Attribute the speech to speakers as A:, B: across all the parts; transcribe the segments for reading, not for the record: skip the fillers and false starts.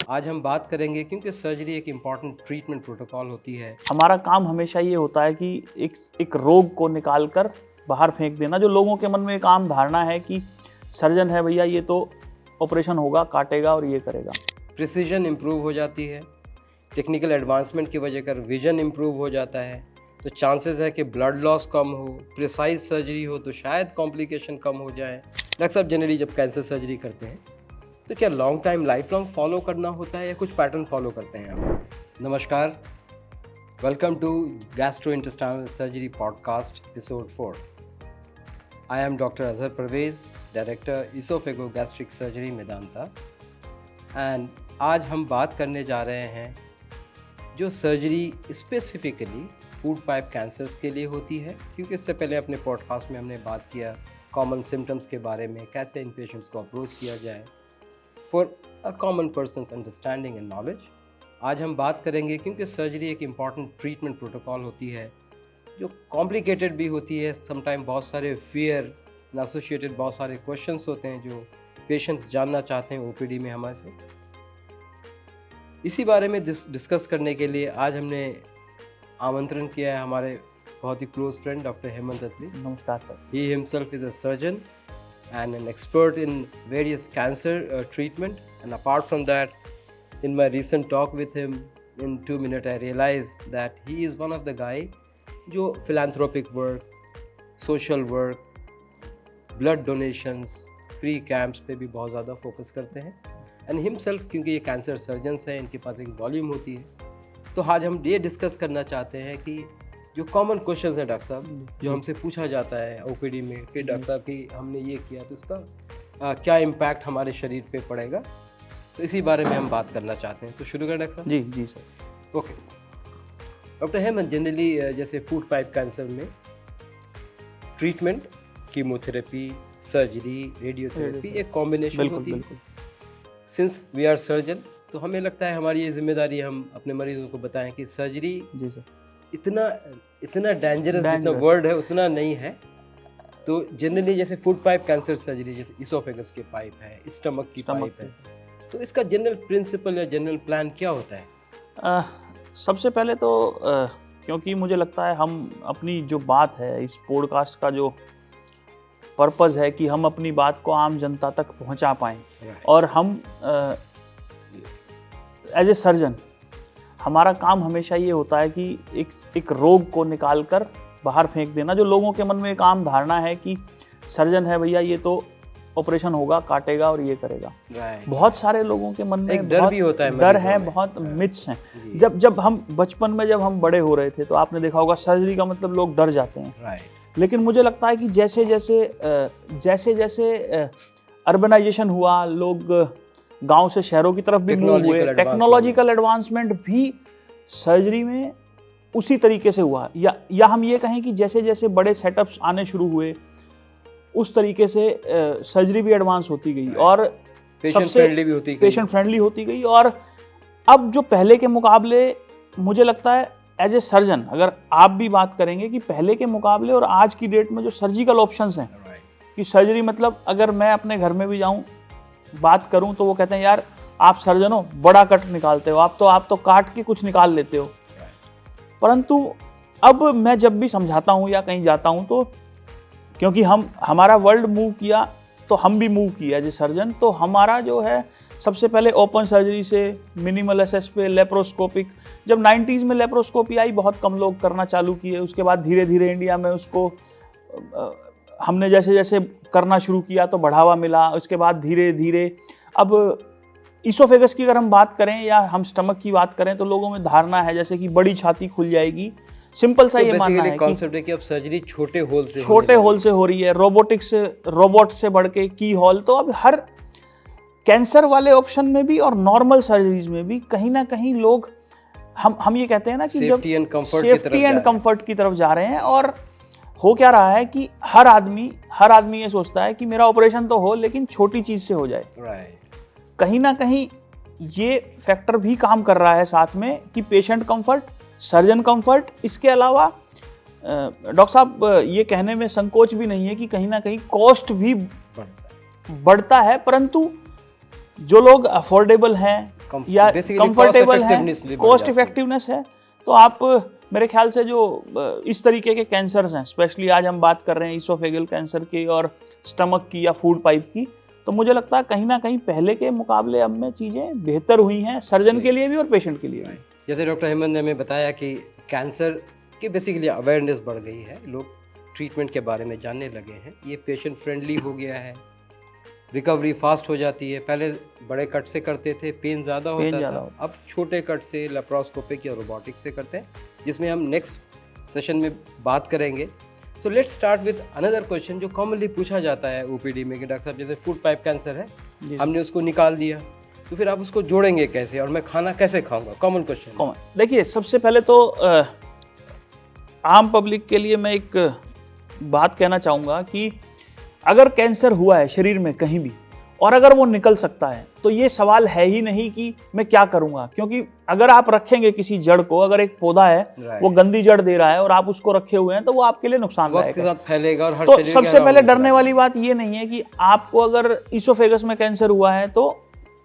A: आज हम बात करेंगे क्योंकि सर्जरी एक इम्पॉर्टेंट ट्रीटमेंट प्रोटोकॉल होती है।
B: हमारा काम हमेशा ये होता है कि एक रोग को निकाल कर बाहर फेंक देना। जो लोगों के मन में एक आम धारणा है कि सर्जन है भैया, ये तो ऑपरेशन होगा, काटेगा और ये करेगा।
A: प्रिसीजन इम्प्रूव हो जाती है, टेक्निकल एडवांसमेंट की वजह कर विजन इम्प्रूव हो जाता है, तो चांसेस है कि ब्लड लॉस कम हो। प्रिसाइज सर्जरी हो तो शायद कॉम्प्लिकेशन कम हो जाए। डॉक्टर साहब जनरली जब कैंसर सर्जरी करते हैं तो क्या long time life long follow करना होता है या कुछ पैटर्न फॉलो करते हैं आप? नमस्कार, welcome to gastrointestinal surgery podcast episode 4। I am doctor Azhar Parvez, director esophago gastric surgery Medanta, and आज हम बात करने जा रहे हैं जो surgery specifically food pipe cancers के लिए होती है। क्योंकि इससे पहले अपने पॉडकास्ट में हमने बात किया कॉमन सिम्टम्स के बारे में, कैसे इन पेशेंट्स को अप्रोच किया जाए for a common persons understanding and knowledge. आज हम बात करेंगे क्योंकि सर्जरी एक इम्पॉर्टेंट ट्रीटमेंट प्रोटोकॉल होती है जो कॉम्प्लिकेटेड भी होती है। समटाइम बहुत सारे फियर एसोसिएटेड बहुत सारे क्वेश्चंस होते हैं जो पेशेंट्स जानना चाहते हैं ओपीडी में हमारे से। इसी बारे में डिस्कस करने के लिए आज हमने आमंत्रण किया है हमारे बहुत ही क्लोज फ्रेंड डॉक्टर हेमंत अत्रे।
B: नमस्कार sir.
A: He himself is a surgeon and an expert in various cancer treatment, and apart from that, in my recent talk with him in 2 minutes I realized that he is one of the guy जो philanthropic work, social work, blood donations, free camps पे भी बहुत ज़्यादा focus करते हैं। and himself क्योंकि ये cancer surgeons हैं, इनके पास एक वॉल्यूम होती है, तो आज हम ये डिस्कस करना चाहते हैं कि जो कॉमन क्वेश्चंस हैं डॉक्टर साहब जो हमसे पूछा जाता है ओपीडी में कि डॉक्टर साहब कि हमने ये किया तो उसका क्या इम्पैक्ट हमारे शरीर पे पड़ेगा, तो इसी बारे में हम बात करना चाहते हैं। तो शुरू करें डॉक्टर साहब?
B: जी जी sir.
A: Okay doctor Hemant, generally जैसे फूड पाइप कैंसर में ट्रीटमेंट कीमोथेरेपी, सर्जरी, रेडियोथेरेपी एक कॉम्बिनेशन होती है। सिंस वी आर सर्जन तो हमें लगता है हमारी ये जिम्मेदारी है हम अपने मरीजों को बताएं कि सर्जरी
B: जी सर
A: इतना डेंजरस जितना वर्ड है उतना नहीं है। तो जनरली जैसे फूड पाइप कैंसर सर्जरी, जैसे इसोफेगस के पाइप है, स्टमक की पाइप है, तो इसका जनरल प्रिंसिपल या जनरल प्लान क्या होता है?
B: सबसे पहले तो क्योंकि मुझे लगता है हम अपनी जो बात है, इस पॉडकास्ट का जो पर्पस है कि हम अपनी बात को आम जनता तक पहुंचा पाएं, और हम एज ए सर्जन हमारा काम हमेशा ये होता है कि एक रोग को निकाल कर बाहर फेंक देना। जो लोगों के मन में एक आम धारणा है कि सर्जन है भैया, ये तो ऑपरेशन होगा, काटेगा और ये करेगा। बहुत सारे लोगों के मन में
A: एक डर भी होता है,
B: डर है, बहुत मिथ्स हैं। जब हम बचपन में जब हम बड़े हो रहे थे तो आपने देखा होगा सर्जरी का मतलब लोग डर जाते हैं। लेकिन मुझे लगता है कि जैसे जैसे अर्बनाइजेशन हुआ, लोग गांव से शहरों की तरफ भी मूव हुए, टेक्नोलॉजिकल एडवांसमेंट भी सर्जरी में उसी तरीके से हुआ, या हम ये कहें कि जैसे जैसे बड़े सेटअप्स आने शुरू हुए उस तरीके से सर्जरी भी एडवांस होती गई और
A: पेशेंट
B: फ्रेंडली होती गई। और अब जो पहले के मुकाबले मुझे लगता है एज ए सर्जन, अगर आप भी बात करेंगे कि पहले के मुकाबले और आज की डेट में जो सर्जिकल ऑप्शंस हैं कि सर्जरी मतलब अगर मैं अपने घर में भी जाऊं बात करूं तो वो कहते हैं यार आप सर्जन हो, बड़ा कट निकालते हो, आप तो काट के कुछ निकाल लेते हो। परंतु अब मैं जब भी समझाता हूं या कहीं जाता हूं तो क्योंकि हमारा वर्ल्ड मूव किया तो हम भी मूव किया एज ए सर्जन, तो हमारा जो है सबसे पहले ओपन सर्जरी से मिनिमल एसएस पे लेप्रोस्कोपिक, जब 90s में लेप्रोस्कोपी आई बहुत कम लोग करना चालू किए, उसके बाद धीरे धीरे इंडिया में उसको हमने जैसे जैसे करना शुरू किया तो बढ़ावा मिला। उसके बाद धीरे धीरे अब इसोफेगस की अगर हम बात करें या हम स्टमक की बात करें तो लोगों में धारणा है जैसे कि बड़ी छाती खुल जाएगी। सिंपल सा ये मानना है
A: कॉन्सेप्ट है कि अब सर्जरी छोटे होल से हो रही है, रोबोट से बढ़ के की होल। तो अब हर कैंसर वाले ऑप्शन में भी और नॉर्मल सर्जरीज में भी कहीं ना कहीं लोग हम ये कहते हैं ना कि जब सेफ्टी एंड कंफर्ट की तरफ जा रहे हैं। और हो क्या रहा है कि हर आदमी ये सोचता है कि मेरा ऑपरेशन तो हो लेकिन छोटी चीज से हो जाए। कहीं ना कहीं ये फैक्टर भी काम कर रहा है साथ में कि पेशेंट कंफर्ट, सर्जन कंफर्ट। इसके अलावा डॉक्टर साहब ये कहने में संकोच भी नहीं है कि कहीं ना कहीं कॉस्ट भी बढ़ता है, परंतु जो लोग अफोर्डेबल हैं,
B: या
A: basically
B: कंफर्टेबल है,
A: cost-effectiveness लिए बढ़
B: कॉस्ट
A: जाती है।
B: इफेक्टिवनेस है, तो आप मेरे ख्याल से जो इस तरीके के कैंसर्स हैं, स्पेशली आज हम बात कर रहे हैं ईसोफेगल कैंसर की और स्टमक की या फूड पाइप की, तो मुझे लगता है कहीं ना कहीं पहले के मुकाबले अब में चीज़ें बेहतर हुई हैं, सर्जन के लिए भी और पेशेंट के लिए भी।
A: जैसे डॉक्टर हेमंत ने हमें बताया कि कैंसर की बेसिकली अवेयरनेस बढ़ गई है, लोग ट्रीटमेंट के बारे में जानने लगे हैं, ये पेशेंट फ्रेंडली हो गया है, रिकवरी फास्ट हो जाती है। पहले बड़े कट से करते थे, पेन ज़्यादा
B: पेन
A: होता
B: ज़्यादा
A: था, अब छोटे कट से लेप्रोस्कोपिक या रोबोटिक से करते हैं, जिसमें हम नेक्स्ट सेशन में बात करेंगे। तो let's start with another question जो कॉमनली पूछा जाता है ओपीडी में कि डॉक्टर साहब जैसे फूड पाइप कैंसर है,
B: जी।
A: हमने उसको निकाल दिया, तो फिर आप उसको जोड़ेंगे कैसे और मैं खाना कैसे खाऊंगा? Common question.
B: कॉमन, देखिए सबसे पहले तो आम पब्लिक के लिए मैं एक बात कहना चाहूँगा कि अगर कैंसर हुआ है शरीर में कहीं भी और अगर वो निकल सकता है, तो ये सवाल है ही नहीं कि मैं क्या करूँगा, क्योंकि अगर आप रखेंगे किसी जड़ को, अगर एक पौधा है वो गंदी जड़ दे रहा है और आप उसको रखे हुए हैं, तो वो आपके लिए नुकसानदायक
A: के
B: है।
A: साथ फैलेगा और हर
B: तो
A: शरीर के
B: सबसे
A: अराउंड
B: पहले
A: निकला
B: डरने वाली बात ये नहीं है कि आपको अगर ईसोफेगस में कैंसर हुआ है तो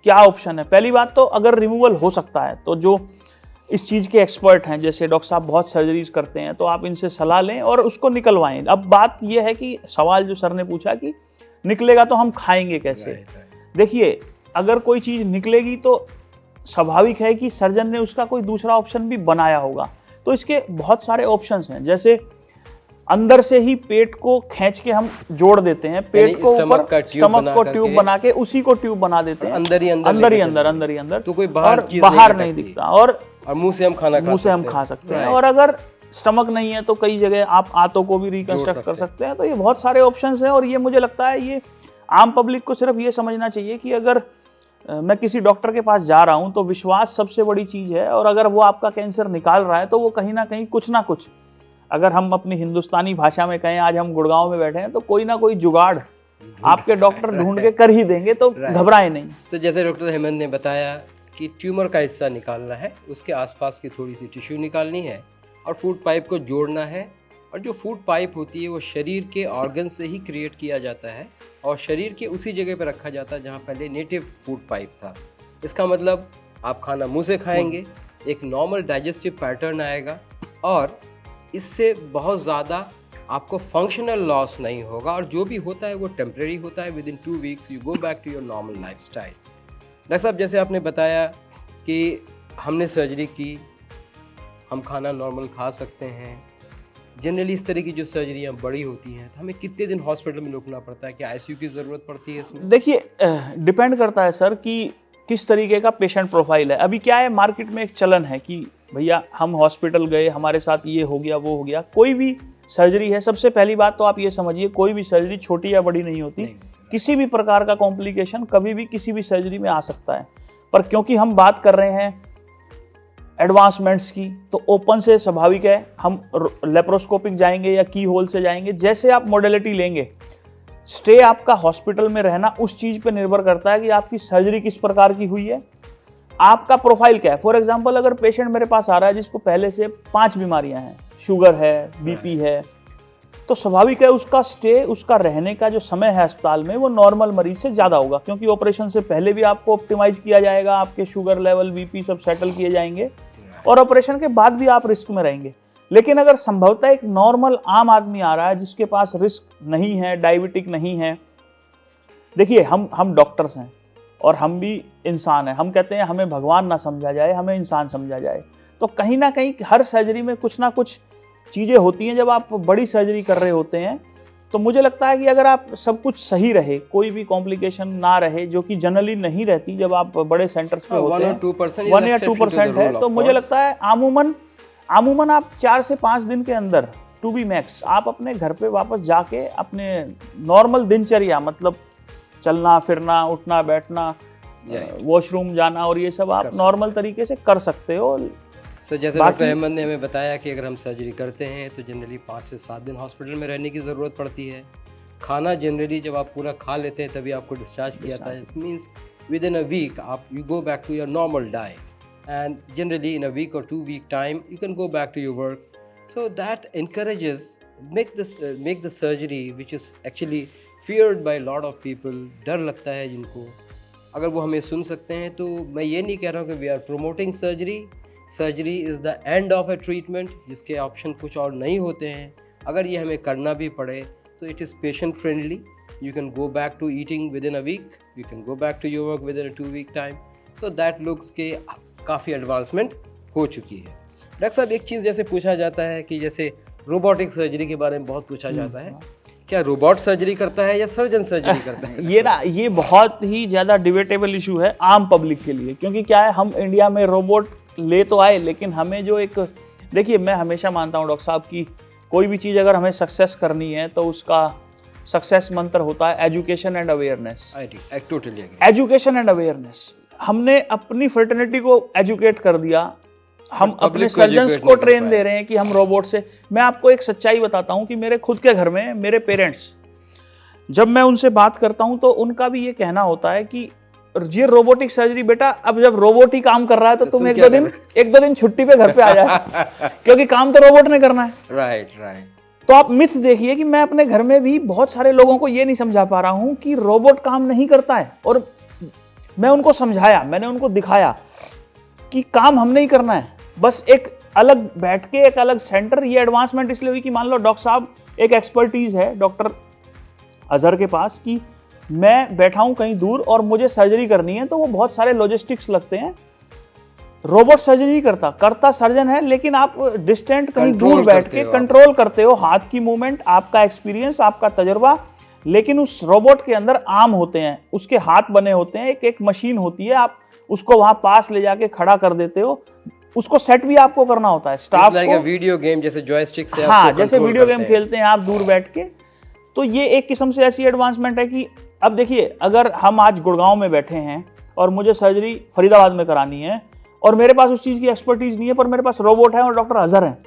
B: क्या ऑप्शन है। पहली बात तो अगर रिमूवल हो सकता है तो जो इस चीज़ के एक्सपर्ट हैं, जैसे डॉक्टर साहब बहुत सर्जरीज करते हैं, तो आप इनसे सलाह लें और उसको निकलवाएं। अब बात यह है कि सवाल जो सर ने पूछा कि निकलेगा तो हम खाएंगे कैसे। देखिए अगर कोई चीज़ निकलेगी तो स्वाभाविक है कि सर्जन ने उसका कोई दूसरा ऑप्शन भी बनाया होगा। तो इसके बहुत सारे ऑप्शंस हैं, जैसे अंदर से ही पेट को खींच के हम जोड़ देते हैं, पेट को ऊपर स्टमक को ट्यूब बना के उसी को ट्यूब बना देते हैं, अंदर ही अंदर,
A: तो कोई
B: बाहर नहीं दिखता और
A: मुंह से हम
B: खा सकते हैं। और अगर स्टमक नहीं है तो कई जगह आप आंतों को भी रिकंस्ट्रक्ट कर सकते हैं। तो ये बहुत सारे ऑप्शंस हैं और ये मुझे लगता है ये आम पब्लिक को सिर्फ ये समझना चाहिए कि अगर मैं किसी डॉक्टर के पास जा रहा हूं तो विश्वास सबसे बड़ी चीज है, और अगर वो आपका कैंसर निकाल रहा है तो वो कहीं ना कहीं कुछ ना कुछ, अगर हम अपनी हिंदुस्तानी भाषा में कहें, आज हम गुड़गांव में बैठे हैं, तो कोई ना कोई जुगाड़ आपके डॉक्टर ढूंढ के कर ही देंगे, तो घबराए नहीं।
A: तो जैसे डॉक्टर हेमंत ने बताया कि ट्यूमर का हिस्सा निकालना है, उसके आसपास की थोड़ी सी टिश्यू निकालनी है और फूड पाइप को जोड़ना है, और जो फूड पाइप होती है वो शरीर के ऑर्गन से ही क्रिएट किया जाता है और शरीर के उसी जगह पर रखा जाता है जहाँ पहले नेटिव फूड पाइप था। इसका मतलब आप खाना मुंह से खाएंगे, एक नॉर्मल डाइजेस्टिव पैटर्न आएगा और इससे बहुत ज़्यादा आपको फंक्शनल लॉस नहीं होगा, और जो भी होता है वो टेम्परेरी होता है। Within 2 weeks you go back to your normal lifestyle. Doctor साहब जैसे आपने बताया कि हमने सर्जरी की, हम खाना नॉर्मल खा सकते हैं, जनरली इस तरह की जो सर्जरियाँ बड़ी होती हैं तो हमें कितने दिन हॉस्पिटल में रुकना पड़ता है, क्या आईसीयू की ज़रूरत पड़ती है इसमें?
B: देखिए डिपेंड करता है सर कि किस तरीके का पेशेंट प्रोफाइल है। अभी क्या है, मार्केट में एक चलन है कि भैया हम हॉस्पिटल गए, हमारे साथ ये हो गया वो हो गया। कोई भी सर्जरी है, सबसे पहली बात तो आप ये समझिए, कोई भी सर्जरी छोटी या बड़ी नहीं होती। किसी भी प्रकार का कॉम्प्लिकेशन कभी भी किसी भी सर्जरी में आ सकता है, पर क्योंकि हम बात कर रहे हैं एडवांसमेंट्स की, तो ओपन से स्वाभाविक है हम लेप्रोस्कोपिक जाएंगे या की होल से जाएंगे। जैसे आप मॉडलिटी लेंगे, स्टे आपका हॉस्पिटल में रहना उस चीज़ पे निर्भर करता है कि आपकी सर्जरी किस प्रकार की हुई है, आपका प्रोफाइल क्या है। फॉर एग्जांपल अगर पेशेंट मेरे पास आ रहा है जिसको पहले से 5 बीमारियां हैं, शुगर है, बीपी है, तो स्वाभाविक है उसका स्टे, उसका रहने का जो समय है अस्पताल में वो नॉर्मल मरीज से ज़्यादा होगा, क्योंकि ऑपरेशन से पहले भी आपको ऑप्टिमाइज किया जाएगा, आपके शुगर लेवल, बीपी सब सेटल किए जाएंगे और ऑपरेशन के बाद भी आप रिस्क में रहेंगे। लेकिन अगर संभवतः एक नॉर्मल आम आदमी आ रहा है जिसके पास रिस्क नहीं है, डायबिटिक नहीं है, देखिए हम डॉक्टर्स हैं और हम भी इंसान हैं। हम कहते हैं हमें भगवान ना समझा जाए, हमें इंसान समझा जाए। तो कहीं ना कहीं हर सर्जरी में कुछ ना कुछ चीज़ें होती हैं। जब आप बड़ी सर्जरी कर रहे होते हैं तो मुझे लगता है कि अगर आप सब कुछ सही रहे, कोई भी कॉम्प्लिकेशन ना रहे, जो कि जनरली नहीं रहती जब आप बड़े सेंटर्स पे होते हैं, 1 या 2% है, तो मुझे लगता है आमूमन आप 4 से 5 दिन के अंदर टू बी मैक्स आप अपने घर पे वापस जाके अपने नॉर्मल दिनचर्या, मतलब चलना फिरना, उठना बैठना, वॉशरूम जाना और ये सब आप नॉर्मल तरीके से कर सकते हो।
A: सर जैसे डॉक्टर हेमंत ने हमें बताया कि अगर हम सर्जरी करते हैं तो जनरली 5 से 7 दिन हॉस्पिटल में रहने की ज़रूरत पड़ती है। खाना जनरली जब आप पूरा खा लेते हैं तभी आपको डिस्चार्ज किया जाता है। It means within a week आप you go back to your normal diet and generally in a week और 2 week time you can go back to your work. So that encourages make the surgery which is actually feared by a lot of people। डर लगता है जिनको, अगर वो हमें सुन सकते हैं, तो मैं ये नहीं कह रहा हूँ कि we are promoting surgery. Surgery is the end of a treatment, जिसके ऑप्शन कुछ और नहीं होते हैं। अगर ये हमें करना भी पड़े तो it is patient friendly. You can go back to eating within a week, you can go back to your work within a 2 week time. So that looks के काफ़ी एडवांसमेंट हो चुकी है। डॉक्टर साहब, एक चीज़ जैसे पूछा जाता है कि जैसे रोबोटिक सर्जरी के बारे में बहुत पूछा जाता है, क्या रोबोट सर्जरी करता है या सर्जन सर्जरी करता है?
B: ये बहुत ही ज़्यादा डिबेटेबल इशू है आम पब्लिक के लिए, क्योंकि क्या है, हम इंडिया में रोबोट ले तो आए, लेकिन हमें जो एक, देखिए मैं हमेशा मानता हूँ डॉक्टर साहब कि कोई भी चीज़ अगर हमें सक्सेस करनी है तो उसका सक्सेस मंत्र होता है education and awareness.
A: I totally agree.
B: Education and awareness, हमने अपनी फर्टिलिटी को एजुकेट कर दिया, हम अपने सर्जन्स को ट्रेन दे रहे हैं कि हम रोबोट से। मैं आपको एक सच्चाई बताता हूं कि मेरे खुद के घर में मेरे पेरेंट्स, जब मैं उनसे बात करता हूं तो उनका भी ये कहना होता है कि ये रोबोटिक सर्जरी बेटा, अब जब रोबोट ही काम कर रहा है तो तुम एक दो दिन छुट्टी पे घर पे आ जाए क्योंकि काम तो रोबोट ने करना है।
A: Right right.
B: तो आप मिथ देखिए कि मैं अपने घर में भी बहुत सारे लोगों को ये नहीं समझा पा रहा हूं कि रोबोट काम नहीं करता है, और मैं उनको समझाया, मैंने उनको दिखाया कि काम हमने ही करना है, बस एक अलग बैठ के एक अलग सेंटर। ये एडवांसमेंट इसलिए हुई कि मान लो डॉक्टर साहब, एक एक्सपर्टीज है डॉक्टर अजहर के पास कि मैं बैठा हूं कहीं दूर और मुझे सर्जरी करनी है, तो वो बहुत सारे लॉजिस्टिक्स लगते हैं। रोबोट सर्जरी नहीं करता सर्जन है, लेकिन आप डिस्टेंट कहीं दूर बैठ के कंट्रोल करते हो हाथ की मूवमेंट, आपका एक्सपीरियंस, आपका तजर्बा। लेकिन उस रोबोट के अंदर आर्म होते हैं, उसके हाथ बने होते हैं, एक मशीन होती है, आप उसको वहां पास ले जाके खड़ा कर देते हो, उसको सेट भी आपको करना होता है स्टाफ को।
A: वीडियो गेम जैसे जॉयस्टिक से,
B: हाँ, जैसे वीडियो गेम खेलते हैं आप दूर बैठ के। तो ये एक किस्म से ऐसी एडवांसमेंट है कि अब देखिए, अगर हम आज गुड़गांव में बैठे हैं और मुझे सर्जरी फरीदाबाद में करानी है और मेरे पास उस चीज़ की एक्सपर्टीज नहीं है, पर मेरे पास रोबोट है और डॉक्टर अजहर हैं,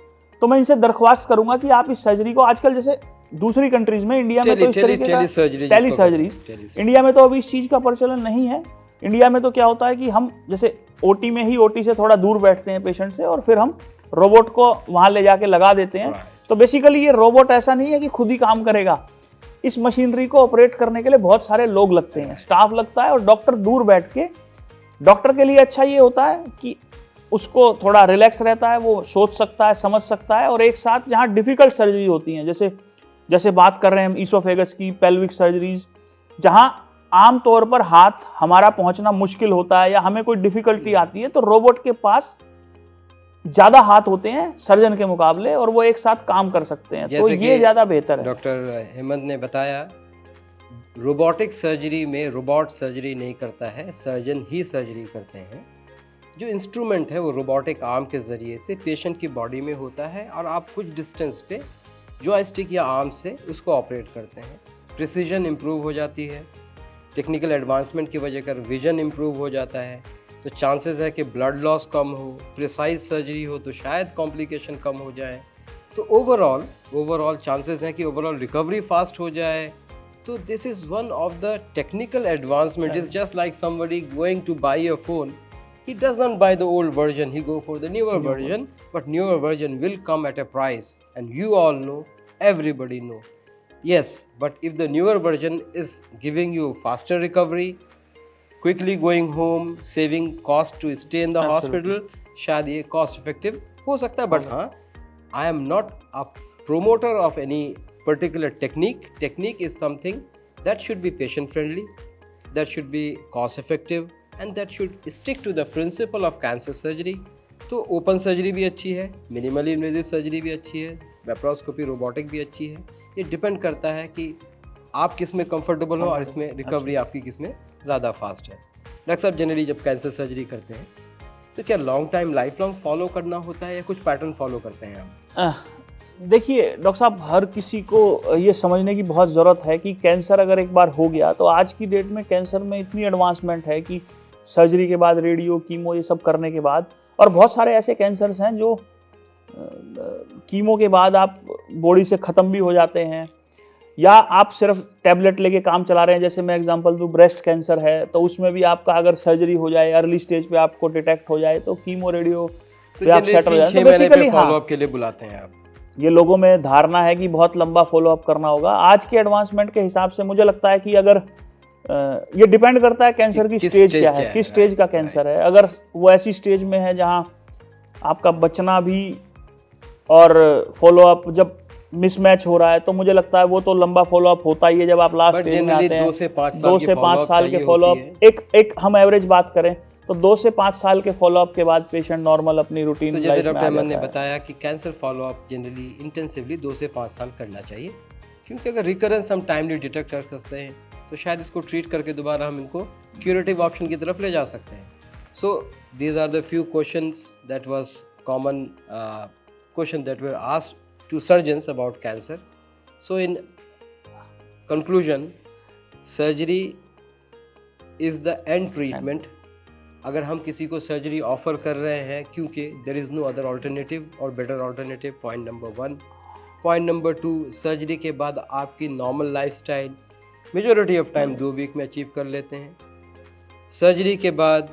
B: तो मैं इनसे दरख्वास्त करूंगा कि आप इस सर्जरी को, आजकल जैसे दूसरी कंट्रीज में, इंडिया में तो इस तरीके का टेली सर्जरीज, इंडिया में तो अभी इस चीज़ का प्रचलन नहीं है। इंडिया में तो क्या होता है कि हम जैसे ओटी में ही, ओटी से थोड़ा दूर बैठते हैं पेशेंट से और फिर हम रोबोट को वहां ले जाके लगा देते हैं। तो बेसिकली ये रोबोट ऐसा नहीं है कि खुद ही काम करेगा, इस मशीनरी को ऑपरेट करने के लिए बहुत सारे लोग लगते हैं, स्टाफ लगता है, और डॉक्टर दूर बैठ के, डॉक्टर के लिए अच्छा ये होता है कि उसको थोड़ा रिलैक्स रहता है, वो सोच सकता है, समझ सकता है। और एक साथ जहाँ डिफिकल्ट सर्जरी होती हैं, जैसे बात कर रहे हैं हम ईसोफेगस की, पेल्विक सर्जरीज, जहाँ आम तौर पर हाथ हमारा पहुंचना मुश्किल होता है या हमें कोई डिफिकल्टी आती है, तो रोबोट के पास ज्यादा हाथ होते हैं सर्जन के मुकाबले और वो एक साथ काम कर सकते हैं, तो ये ज्यादा बेहतर है।
A: डॉक्टर हेमंत ने बताया, रोबोटिक सर्जरी में रोबोट सर्जरी नहीं करता है, सर्जन ही सर्जरी करते हैं। जो इंस्ट्रूमेंट है वो रोबोटिक आर्म के ज़रिए से पेशेंट की बॉडी में होता है और आप कुछ डिस्टेंस पे जॉयस्टिक या आर्म से उसको ऑपरेट करते हैं। प्रिसीजन इम्प्रूव हो जाती है, टेक्निकल एडवांसमेंट की वजह कर विजन इम्प्रूव हो जाता है, तो चांसेस है कि ब्लड लॉस कम हो, प्रिसाइज सर्जरी हो तो शायद कॉम्प्लिकेशन कम हो जाए, तो ओवरऑल चांसेस हैं कि ओवरऑल रिकवरी फास्ट हो जाए। तो this is one of the technical advancement. It's just like somebody going two by a phone, he doesn't buy the old version, he go for the newer version, but newer version will come at a price, and you all know, everybody know. Yes, but if the newer version is giving you faster recovery, quickly going home, saving cost to stay in the hospital, शायद ये cost effective हो सकता है, but हाँ, I am not a promoter of any particular technique. Technique is something that should be patient friendly, that should be cost effective, and that should stick to the principle of cancer surgery. तो open surgery भी अच्छी है, minimally invasive surgery भी अच्छी है, laparoscopy robotic भी अच्छी है। ये डिपेंड करता है कि आप किस में कंफर्टेबल हो और इसमें रिकवरी आपकी किस में ज़्यादा फास्ट है। डॉक्टर साहब, जनरली जब कैंसर सर्जरी करते हैं तो क्या long time life long follow करना होता है या कुछ पैटर्न फॉलो करते हैं आप?
B: देखिए डॉक्टर साहब, हर किसी को ये समझने की बहुत ज़रूरत है कि कैंसर अगर एक बार हो गया तो आज की डेट में कैंसर में इतनी एडवांसमेंट है कि सर्जरी के बाद, रेडियो, कीमो, ये सब करने के बाद, और बहुत सारे ऐसे कैंसर्स हैं जो कीमो के बाद आप बॉडी से ख़त्म भी हो जाते हैं, या आप सिर्फ टैबलेट लेके काम चला रहे हैं। जैसे मैं एग्जांपल दूँ, ब्रेस्ट कैंसर है तो उसमें भी आपका अगर सर्जरी हो जाए, अर्ली स्टेज पे आपको डिटेक्ट हो जाए, तो कीमो, रेडियो पे आप सेट हो जाए। तो बेसिकली
A: फॉलोअप के लिए बुलाते हैं आप।
B: ये लोगों में धारणा है कि बहुत लंबा फॉलोअप करना होगा। आज के एडवांसमेंट के हिसाब से मुझे लगता है कि अगर ये डिपेंड करता है कैंसर की
A: किस
B: स्टेज
A: stage
B: क्या
A: क्या
B: है,
A: है,
B: किस स्टेज का
A: right,
B: कैंसर है। अगर वो ऐसी स्टेज में है जहां आपका बचना भी और फॉलोअप जब मिसमैच हो रहा है, तो मुझे लगता है वो तो लंबा फॉलोअप होता ही है जब आप लास्ट
A: बट
B: स्टेज में
A: जनरली
B: आते हैं।
A: 2 से 5
B: 2
A: साल की
B: से 5
A: follow-up
B: साल के
A: चाहिए
B: फॉलोअप,
A: होती है।
B: एक हम एवरेज बात करें तो 2 से 5 साल के फॉलोअप के बाद पेशेंट नॉर्मल अपनी
A: तो
B: रूटीन
A: जैसे
B: लाइफ में
A: डॉक्टर
B: आ
A: अहमद ने
B: जाता है।
A: बताया कि कैंसर फॉलोअप जनरली इंटेंसिवली 2 से 5 साल करना चाहिए, क्योंकि अगर रिकरेंस हम टाइमली डिटेक्ट कर सकते हैं तो शायद इसको ट्रीट करके दोबारा हम इनको क्यूरेटिव ऑप्शन की तरफ ले जा सकते हैं। So these are the few questions that was common question that were asked to surgeons about cancer. So in conclusion, surgery is the end treatment. अगर हम किसी को सर्जरी ऑफर कर रहे हैं क्योंकि there is no other alternative और better alternative, point number 1। Point number 2, surgery के बाद आपकी normal lifestyle majority of time 2 week में अचीव कर लेते हैं। सर्जरी के बाद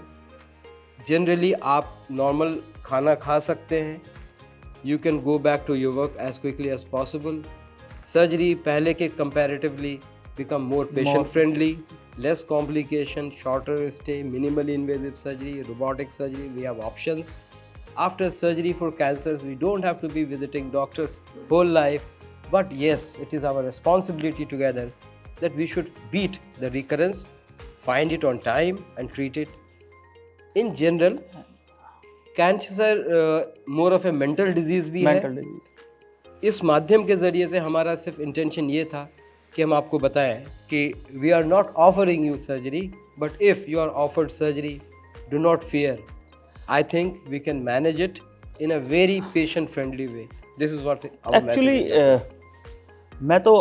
A: जनरली आप नॉर्मल खाना खा सकते हैं, you can go back to your work as quickly as possible. Surgery पहले के comparatively become more patient friendly, less complication, shorter stay, minimally invasive surgery, robotic surgery, we have options. After surgery for cancers, we don't have to be visiting doctors whole life, but yes, it is our responsibility together that we should beat the recurrence, find it on time and treat it. In general, cancer more of a mental disease भी है।
B: Mental disease।
A: इस माध्यम के ज़रिए से हमारा सिर्फ intention ये था कि हम आपको बताएं कि we are not offering you surgery, but if you are offered surgery, do not fear. I think we can manage it in a very patient friendly way. This is what
B: actually मैं तो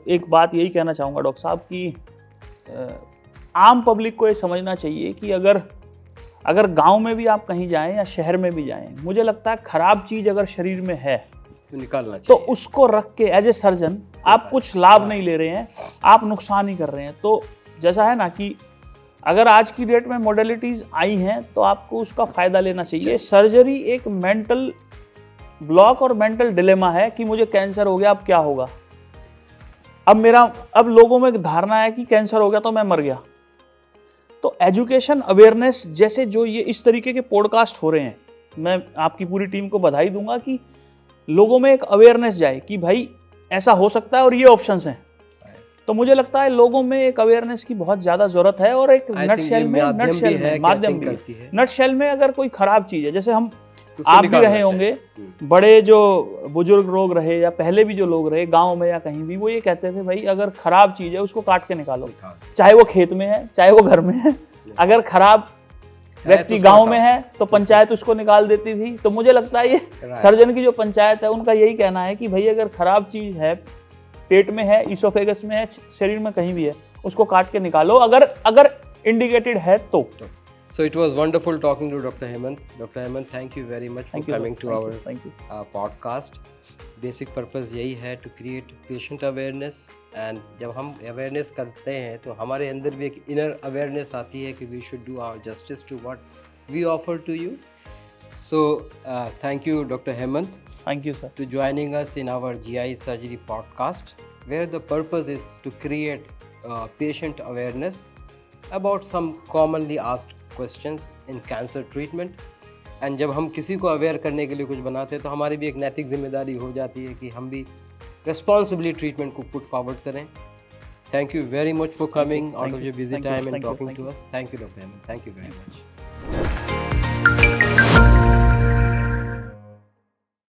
B: एक बात यही कहना चाहूँगा doctor साहब कि आम पब्लिक को ये समझना चाहिए कि अगर गांव में भी आप कहीं जाएं या शहर में भी जाएं, मुझे लगता है खराब चीज़ अगर शरीर में है
A: तो निकालना
B: तो
A: चाहिए।
B: उसको रख के एज ए सर्जन आप कुछ लाभ नहीं ले रहे हैं, आप नुकसान ही कर रहे हैं। तो जैसा है ना कि अगर आज की डेट में मॉडलिटीज़ आई हैं तो आपको उसका फ़ायदा लेना चाहिए। सर्जरी एक मेंटल ब्लॉक और मेंटल डिलेमा है कि मुझे कैंसर हो गया, अब क्या होगा। अब लोगों में एक धारणा है कि कैंसर हो गया तो मैं मर गया। तो एजुकेशन अवेयरनेस जैसे जो ये इस तरीके के पॉडकास्ट हो रहे हैं, मैं आपकी पूरी टीम को बधाई दूंगा कि लोगों में एक अवेयरनेस जाए कि भाई ऐसा हो सकता है और ये ऑप्शंस हैं। तो मुझे लगता है लोगों में एक अवेयरनेस की बहुत ज़्यादा ज़रूरत है। और एक नटशेल में माध्यम भी है। नटशेल में अगर कोई ख़राब चीज़ है, जैसे हम आप भी रहे होंगे, बड़े जो बुजुर्ग लोग रहे या पहले भी जो लोग रहे गांव में या कहीं भी, वो ये कहते थे भाई अगर खराब चीज़ है उसको काट के निकालो, चाहे वो खेत में है चाहे वो घर में है। अगर खराब व्यक्ति गांव में है तो पंचायत उसको निकाल देती थी। तो मुझे लगता है ये सर्जन की जो पंचायत है उनका यही कहना है कि भाई अगर खराब चीज़ है, पेट में है, इसोफेगस में है, शरीर में कहीं भी है, उसको काट के निकालो अगर इंडिकेटेड है तो।
A: So it was wonderful talking to Dr. Hemant. Dr. Hemant, thank you very much for coming to our podcast. Basic purpose यही है to create patient awareness, and जब हम awareness करते हैं तो हमारे अंदर भी एक inner awareness आती है कि we should do our justice to what we offer to you. So thank you Dr. Hemant.
B: Thank you sir.
A: To joining us in our GI surgery podcast, where the purpose is to create patient awareness about some commonly asked questions in cancer treatment. And जब हम किसी को aware करने के लिए कुछ बनाते हैं तो हमारी भी एक नैतिक जिम्मेदारी हो जाती है कि हम भी रिस्पॉन्सिबली ट्रीटमेंट को पुट फॉरवर्ड करें। Thank you very much for coming out of your busy time and talking to us. Thank you doctor Hemant, thank you very much.